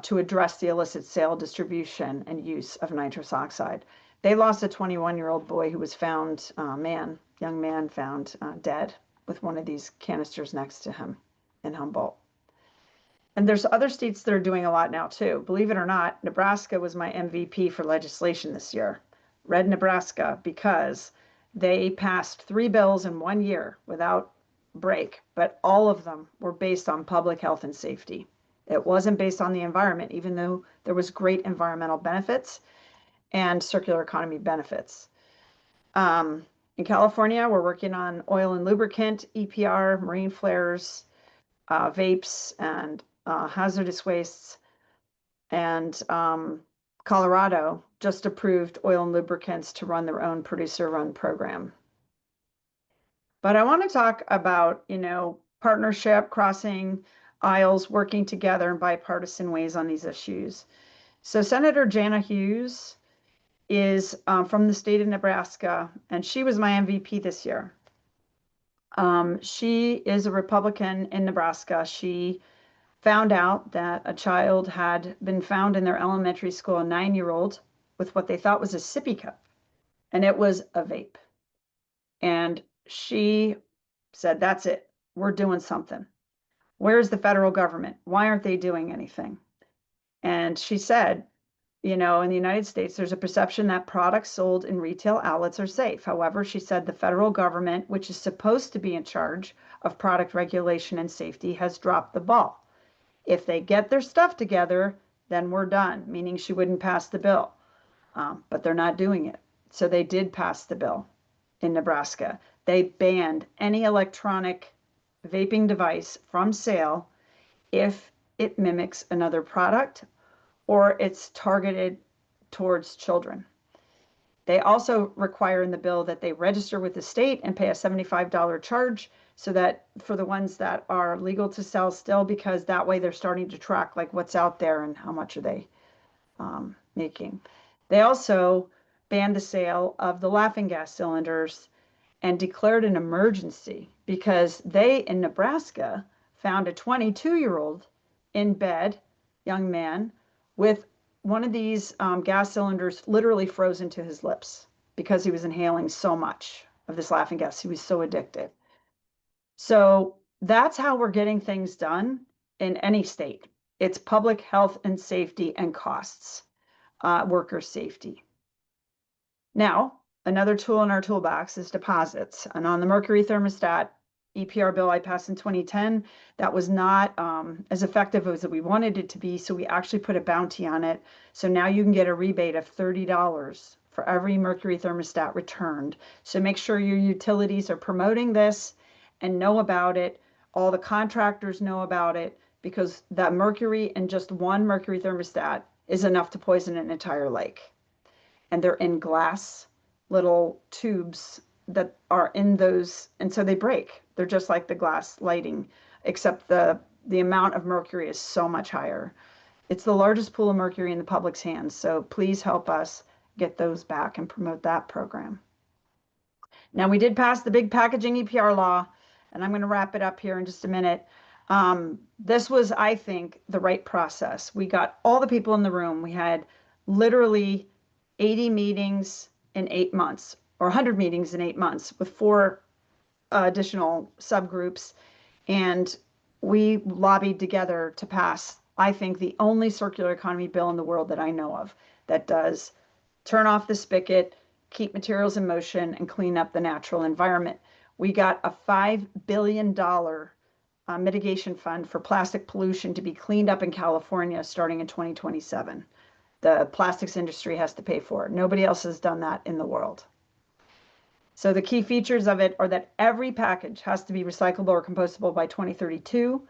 to address the illicit sale, distribution, and use of nitrous oxide. They lost a 21-year-old boy who was found, young man found dead with one of these canisters next to him in Humboldt. And there's other states that are doing a lot now too. Believe it or not, Nebraska was my MVP for legislation this year. Red Nebraska, because they passed 3 bills in 1 year without break, but all of them were based on public health and safety. It wasn't based on the environment, even though there was great environmental benefits and circular economy benefits. In California, we're working on oil and lubricant, EPR, marine flares, vapes, and hazardous wastes. And Colorado just approved oil and lubricants to run their own producer-run program. But I want to talk about, partnership, crossing aisles, working together in bipartisan ways on these issues. So Senator Jana Hughes is from the state of Nebraska, and she was my MVP this year. She is a Republican in Nebraska. She found out that a child had been found in their elementary school, a 9-year-old, with what they thought was a sippy cup, and it was a vape. And she said, that's it. We're doing something. Where's the federal government? Why aren't they doing anything? And she said, in the United States, there's a perception that products sold in retail outlets are safe. However, she said the federal government, which is supposed to be in charge of product regulation and safety, has dropped the ball. If they get their stuff together, then we're done, meaning she wouldn't pass the bill. But they're not doing it. So they did pass the bill in Nebraska. They banned any electronic vaping device from sale if it mimics another product or it's targeted towards children. They also require in the bill that they register with the state and pay a $75 charge, so that for the ones that are legal to sell still, because that way they're starting to track like what's out there and how much are they making. They also banned the sale of the laughing gas cylinders and declared an emergency because they in Nebraska found a 22-year-old in bed, young man, with one of these gas cylinders literally frozen to his lips because he was inhaling so much of this laughing gas. He was so addicted. So that's how we're getting things done in any state. It's public health and safety and costs, worker safety. Now, another tool in our toolbox is deposits. And on the mercury thermostat EPR bill I passed in 2010, that was not as effective as we wanted it to be. So we actually put a bounty on it. So now you can get a rebate of $30 for every mercury thermostat returned. So make sure your utilities are promoting this and know about it. All the contractors know about it, because that mercury in just one mercury thermostat is enough to poison an entire lake. And they're in glass little tubes that are in those, and so they break. They're just like the glass lighting, except the amount of mercury is so much higher. It's the largest pool of mercury in the public's hands, so please help us get those back and promote that program. Now, we did pass the big packaging EPR law, and I'm going to wrap it up here in just a minute. This was, I think, the right process. We got all the people in the room. We had literally 80 meetings in 8 months, or 100 meetings in 8 months with 4 additional subgroups. And we lobbied together to pass, I think, the only circular economy bill in the world that I know of that does turn off the spigot, keep materials in motion, and clean up the natural environment. We got a $5 billion mitigation fund for plastic pollution to be cleaned up in California starting in 2027. The plastics industry has to pay for it. Nobody else has done that in the world. So the key features of it are that every package has to be recyclable or compostable by 2032.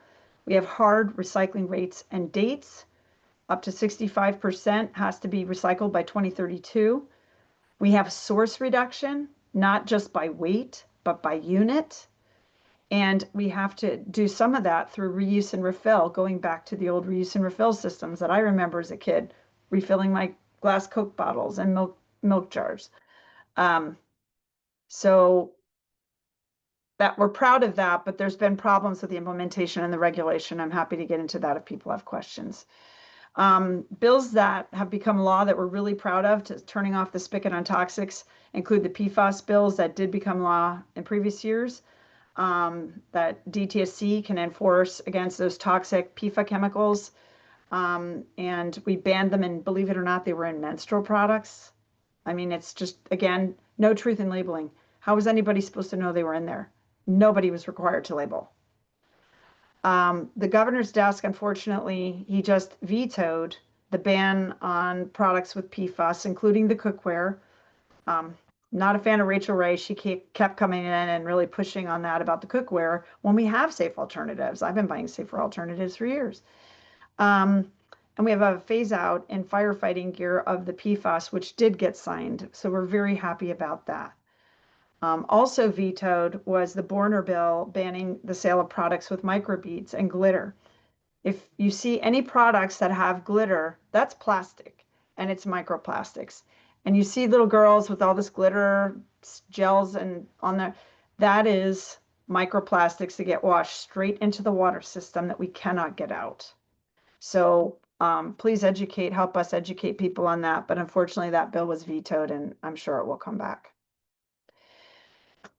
We have hard recycling rates and dates. Up to 65% has to be recycled by 2032. We have source reduction, not just by weight, but by unit. And we have to do some of that through reuse and refill, going back to the old reuse and refill systems that I remember as a kid, refilling my glass Coke bottles and milk jars. So that we're proud of that, but there's been problems with the implementation and the regulation. I'm happy to get into that if people have questions. Bills that have become law that we're really proud of, turning off the spigot on toxics, include the PFAS bills that did become law in previous years, that DTSC can enforce against those toxic PFAS chemicals. And we banned them, and believe it or not, they were in menstrual products. I mean, it's just, again, no truth in labeling. How was anybody supposed to know they were in there? Nobody was required to label. The governor's desk, unfortunately, he just vetoed the ban on products with PFAS, including the cookware. Not a fan of Rachel Ray. She kept coming in and really pushing on that about the cookware when we have safe alternatives. I've been buying safer alternatives for years. And we have a phase out in firefighting gear of the PFAS, which did get signed. So we're very happy about that. Also vetoed was the Borner bill banning the sale of products with microbeads and glitter. If you see any products that have glitter, that's plastic and it's microplastics. And you see little girls with all this glitter gels and on there, that is microplastics that get washed straight into the water system that we cannot get out. So please help us educate people on that. But unfortunately, that bill was vetoed, and I'm sure it will come back.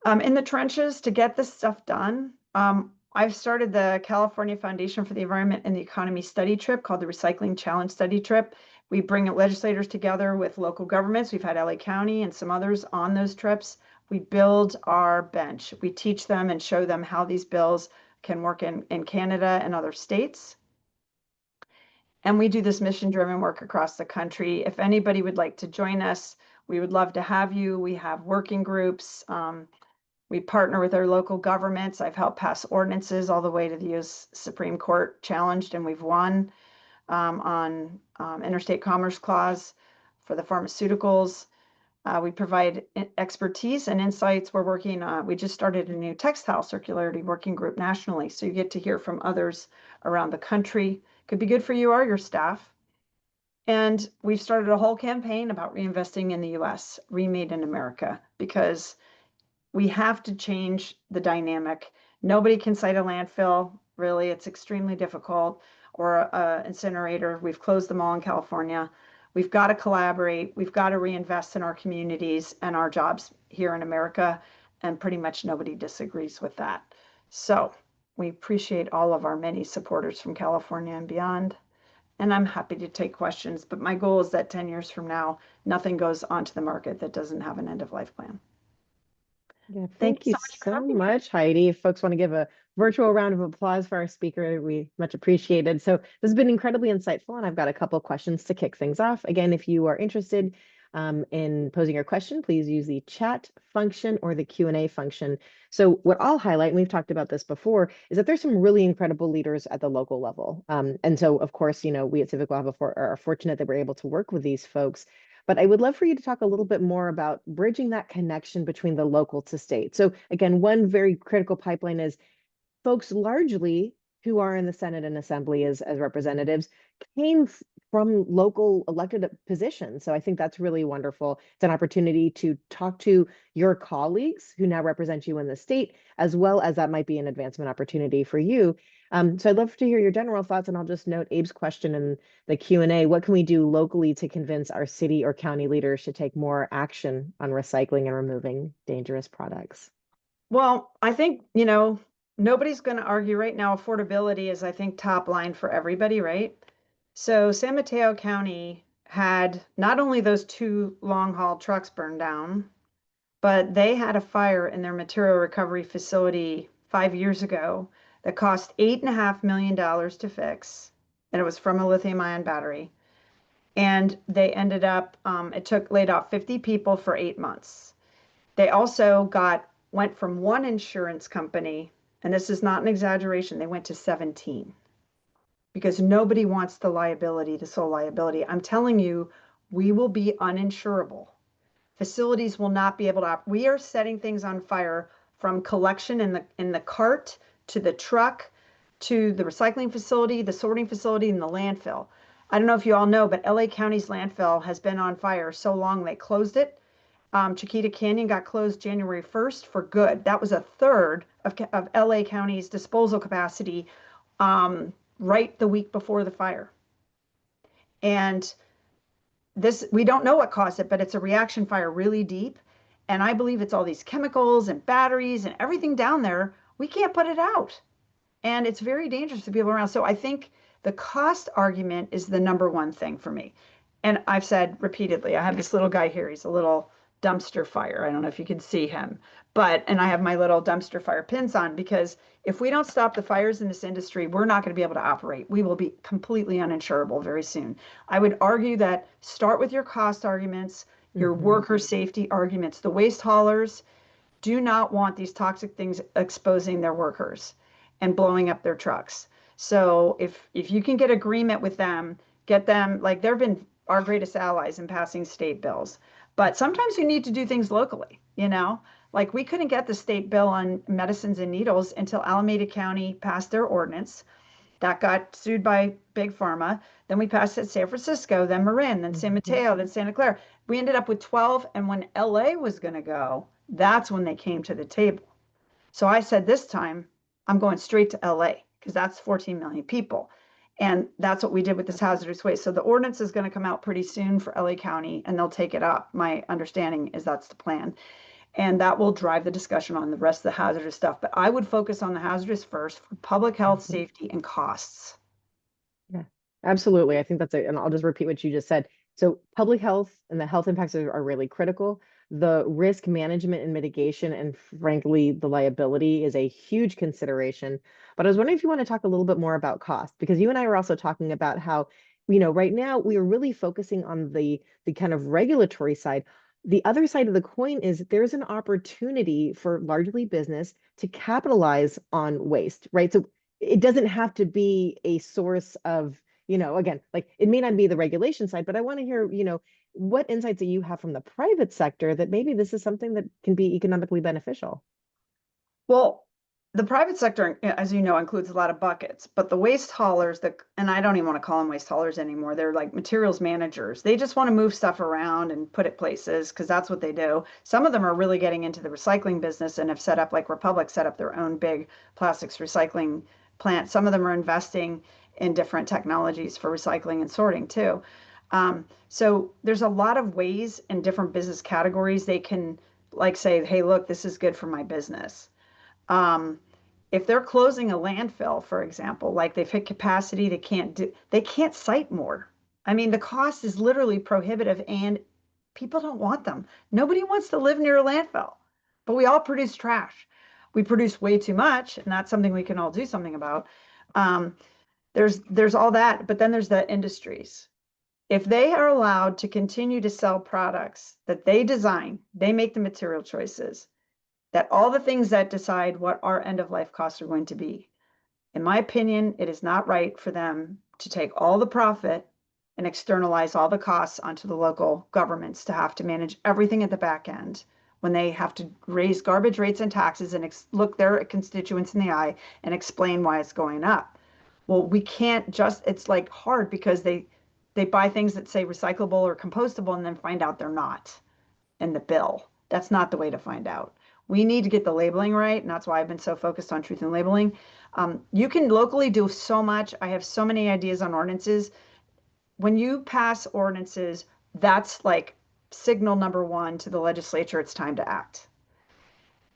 In the trenches to get this stuff done, I've started the California Foundation for the Environment and the Economy study trip called the Recycling Challenge Study Trip. We bring legislators together with local governments. We've had LA County and some others on those trips. We build our bench. We teach them and show them how these bills can work in Canada and other states. And we do this mission-driven work across the country. If anybody would like to join us, we would love to have you. We have working groups. We partner with our local governments. I've helped pass ordinances all the way to the U.S. Supreme Court challenged, and we've won on interstate commerce clause for the pharmaceuticals. We provide expertise and insights. We're working, we just started a new textile circularity working group nationally, so you get to hear from others around the country. Could be good for you or your staff. And we've started a whole campaign about reinvesting in the U.S., Remade in America, because we have to change the dynamic. Nobody can cite a landfill, really. It's extremely difficult, or an incinerator. We've closed them all in California. We've got to collaborate. We've got to reinvest in our communities and our jobs here in America, and pretty much nobody disagrees with that. So we appreciate all of our many supporters from California and beyond. And I'm happy to take questions, but my goal is that 10 years from now, nothing goes onto the market that doesn't have an end-of-life plan. Yeah, thank you so much, Heidi. If folks want to give a virtual round of applause for our speaker, we much appreciated. So this has been incredibly insightful, and I've got a couple questions to kick things off. Again, if you are interested in posing your question, please use the chat function or the Q&A function. So what I'll highlight, and we've talked about this before, is that there's some really incredible leaders at the local level. And so, of course, you know, we at Civic Law are fortunate that we're able to work with these folks. But I would love for you to talk a little bit more about bridging that connection between the local to state. So again, one very critical pipeline is folks largely who are in the Senate and Assembly as representatives came from local elected positions. So I think that's really wonderful. It's an opportunity to talk to your colleagues who now represent you in the state, as well as that might be an advancement opportunity for you. So I'd love to hear your general thoughts, and I'll just note Abe's question in the Q&A. What can we do locally to convince our city or county leaders to take more action on recycling and removing dangerous products? Well, I think, nobody's going to argue right now. Affordability is, I think, top line for everybody, right? So San Mateo County had not only those 2 long haul trucks burned down, but they had a fire in their material recovery facility 5 years ago that cost $8.5 million to fix. And it was from a lithium ion battery. And they ended up, laid off 50 people for 8 months. They also went from one insurance company, and this is not an exaggeration, they went to 17 because nobody wants the liability, the sole liability. I'm telling you, we will be uninsurable. Facilities will not be able to, we are setting things on fire from collection in the cart to the truck to the recycling facility, the sorting facility, and the landfill. I don't know if you all know, but LA County's landfill has been on fire so long they closed it. Chiquita Canyon got closed January 1st for good. That was a third of LA County's disposal capacity right the week before the fire. And we don't know what caused it, but it's a reaction fire really deep. And I believe it's all these chemicals and batteries and everything down there. We can't put it out. And it's very dangerous to people around. So I think the cost argument is the number one thing for me. And I've said repeatedly, I have this little guy here. He's a little dumpster fire. I don't know if you can see him, and I have my little dumpster fire pins on, because if we don't stop the fires in this industry, we're not going to be able to operate. We will be completely uninsurable very soon. I would argue that start with your cost arguments, your worker safety arguments. The waste haulers do not want these toxic things exposing their workers and blowing up their trucks. So if you can get agreement with them, get them, like they've been our greatest allies in passing state bills. But sometimes you need to do things locally, like we couldn't get the state bill on medicines and needles until Alameda County passed their ordinance. That got sued by Big Pharma. Then we passed it in San Francisco, then Marin, then San Mateo, then Santa Clara. We ended up with 12. And when LA was going to go, that's when they came to the table. So I said, this time I'm going straight to LA because that's 14 million people. And that's what we did with this hazardous waste. So the ordinance is going to come out pretty soon for LA County, and they'll take it up. My understanding is that's the plan. And that will drive the discussion on the rest of the hazardous stuff. But I would focus on the hazardous first for public health, safety, and costs. Yeah, absolutely. I think and I'll just repeat what you just said. So public health and the health impacts are really critical. The risk management and mitigation, and frankly, the liability is a huge consideration. But I was wondering if you want to talk a little bit more about cost, because you and I were also talking about how, right now we are really focusing on the kind of regulatory side. The other side of the coin is there's an opportunity for largely business to capitalize on waste, right? So it doesn't have to be a source of, again, like it may not be the regulation side, but I want to hear, what insights that you have from the private sector that maybe this is something that can be economically beneficial. Well, the private sector, as you know, includes a lot of buckets, but the waste haulers, and I don't even want to call them waste haulers anymore. They're like materials managers. They just want to move stuff around and put it places because that's what they do. Some of them are really getting into the recycling business and have set up, like Republic set up their own big plastics recycling plant. Some of them are investing in different technologies for recycling and sorting too. So there's a lot of ways in different business categories they can like say, hey, look, this is good for my business. If they're closing a landfill, for example, like they've hit capacity, they can't site more. I mean, the cost is literally prohibitive and people don't want them. Nobody wants to live near a landfill, but we all produce trash. We produce way too much, and that's something we can all do something about. There's all that, but then there's the industries. If they are allowed to continue to sell products that they design, they make the material choices, that all the things that decide what our end of life costs are going to be. In my opinion, it is not right for them to take all the profit and externalize all the costs onto the local governments to have to manage everything at the back end when they have to raise garbage rates and taxes and look their constituents in the eye and explain why it's going up. Well, we can't it's like hard because they they buy things that say recyclable or compostable and then find out they're not in the bill. That's not the way to find out. We need to get the labeling right, and that's why I've been so focused on truth in labeling. You can locally do so much. I have so many ideas on ordinances. When you pass ordinances, that's like signal number one to the legislature, it's time to act.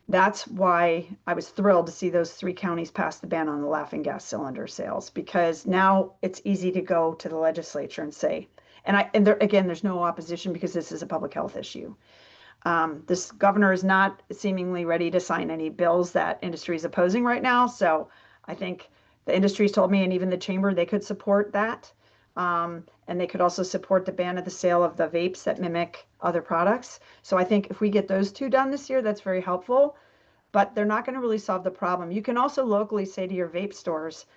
That's why I was thrilled to see those 3 counties pass the ban on the laughing gas cylinder sales, because now it's easy to go to the legislature and say, and there, again, there's no opposition because this is a public health issue. This governor is not seemingly ready to sign any bills that industry is opposing right now. So I think the industry's told me, and even the chamber, they could support that. And they could also support the ban of the sale of the vapes that mimic other products. So I think if we get those 2 done this year, that's very helpful, but they're not going to really solve the problem. You can also locally say to your vape stores,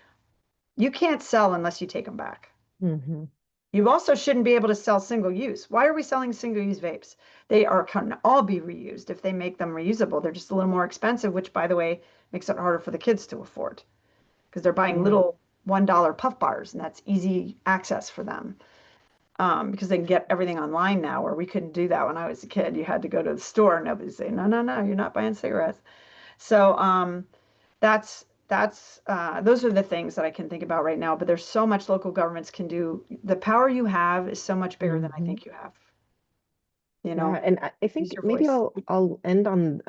you can't sell unless you take them back. Mm-hmm. You also shouldn't be able to sell single use. Why are we selling single use vapes? They can all be reused if they make them reusable. They're just a little more expensive, which, by the way, makes it harder for the kids to afford because they're buying little $1 puff bars, and that's easy access for them because they can get everything online now, where we couldn't do that when I was a kid. You had to go to the store and nobody'd say, no, no, no, you're not buying cigarettes. So that's those are the things that I can think about right now, but there's so much local governments can do. The power you have is so much bigger than I think you have. You know, Yeah, and I use think your maybe voice. I'll end on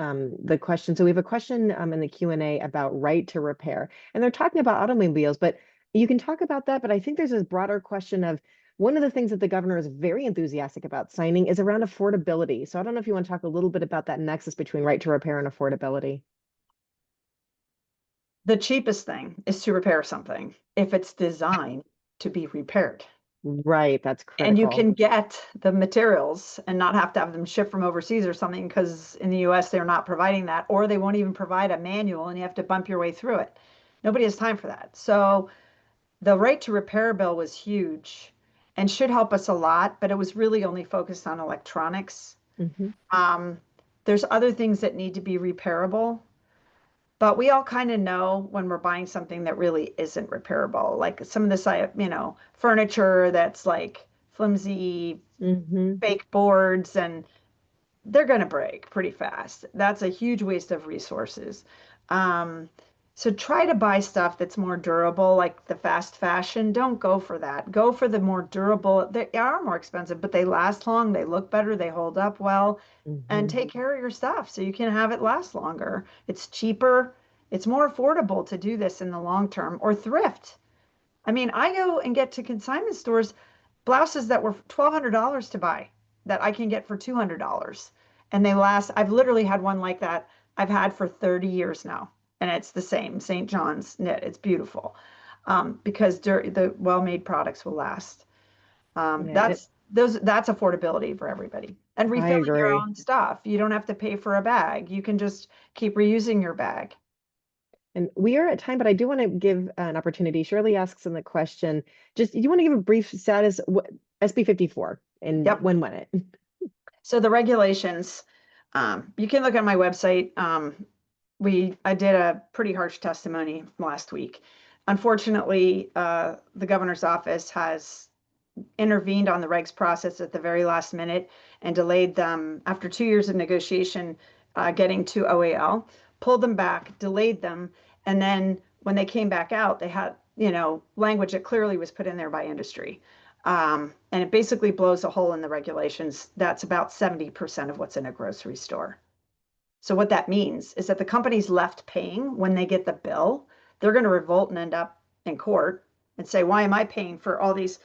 the question. So we have a question in the Q&A about right to repair, and they're talking about automobiles, but you can talk about that. But I think there's this broader question of one of the things that the governor is very enthusiastic about signing is around affordability. So I don't know if you want to talk a little bit about that nexus between right to repair and affordability. The cheapest thing is to repair something if it's designed to be repaired. Right, that's And you critical. can get the materials and not have to have them shipped from overseas or something, because in the US they're not providing that, or they won't even provide a manual and you have to bump your way through it. Nobody has time for that. So the right to repair bill was huge and should help us a lot, but it was really only focused on electronics. Hmm. Um, there's other things that need to be repairable, but we all kind of know when we're buying something that really isn't repairable, like some of this, furniture that's like flimsy, Hmm. fake boards, and they're going to break pretty fast. That's a huge waste of resources. Um, so try to buy stuff that's more durable, like the fast fashion. Don't go for that. Go for the more durable. They are more expensive, but they last long, they look better, they hold up well, and Hmm. take care of your stuff so you can have it last longer. It's cheaper. It's more affordable to do this in the long term, or thrift. I mean, I go and get to consignment stores blouses that were $1,200 to buy that I can get for $200. And they last, I've literally had one like that I've had for 30 years now. And it's the same St. John's knit. It's beautiful because the well-made products will last. Yeah, That's affordability for everybody. And I refilling your agree. own stuff. You don't have to pay for a bag. You can just keep reusing your bag. And we are at time, but I do want to give an opportunity. Shirley asks in the question, just do you want to give a brief status, SB 54, and Yep. when went it? So the regulations, you can look at my website. I did a pretty harsh testimony last week. Unfortunately, the governor's office has intervened on the regs process at the very last minute and delayed them after 2 years of negotiation, getting to OAL, pulled them back, delayed them, and then when they came back out, they had, language that clearly was put in there by industry. And it basically blows a hole in the regulations. That's about 70% of what's in a grocery store. So what that means is that the companies left paying when they get the bill, they're going to revolt and end up in court and say, why am I paying for all these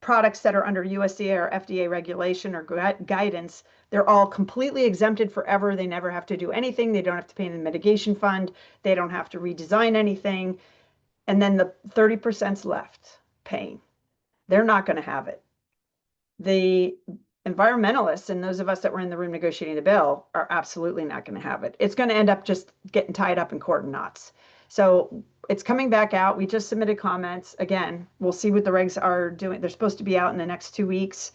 products that are under USDA or FDA regulation or guidance? They're all completely exempted forever. They never have to do anything. They don't have to pay in the mitigation fund. They don't have to redesign anything. And then the 30%'s left paying. They're not going to have it. The environmentalists and those of us that were in the room negotiating the bill are absolutely not going to have it. It's going to end up just getting tied up in court and knots. So it's coming back out. We just submitted comments. Again, we'll see what the regs are doing. They're supposed to be out in the next 2 weeks.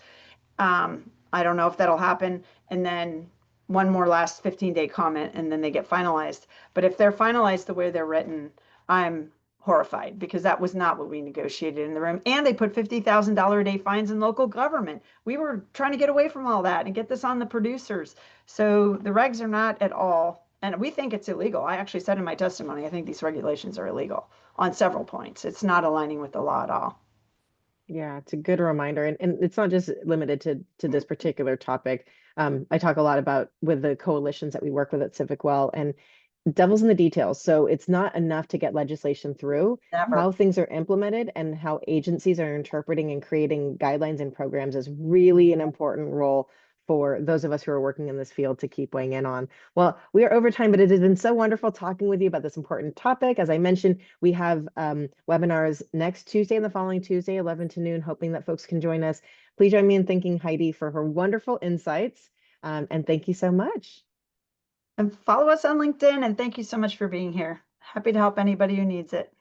I don't know if that'll happen. And then one more last 15-day comment, and then they get finalized. But if they're finalized the way they're written, I'm horrified because that was not what we negotiated in the room. And they put $50,000 a day fines in local government. We were trying to get away from all that and get this on the producers. So the regs are not at all, and we think it's illegal. I actually said in my testimony, I think these regulations are illegal on several points. It's not aligning with the law at all. Yeah, it's a good reminder. And it's not just limited to this particular topic. I talk a lot about with the coalitions that we work with at Civic Well, and devil's in the details. So it's not enough to get legislation through. Never. How things are implemented and how agencies are interpreting and creating guidelines and programs is really an important role for those of us who are working in this field to keep weighing in on. Well, we are over time, but it has been so wonderful talking with you about this important topic. As I mentioned, we have webinars next Tuesday and the following Tuesday, 11 to noon, hoping that folks can join us. Please join me in thanking Heidi for her wonderful insights. And thank you so much. And follow us on LinkedIn. And thank you so much for being here. Happy to help anybody who needs it.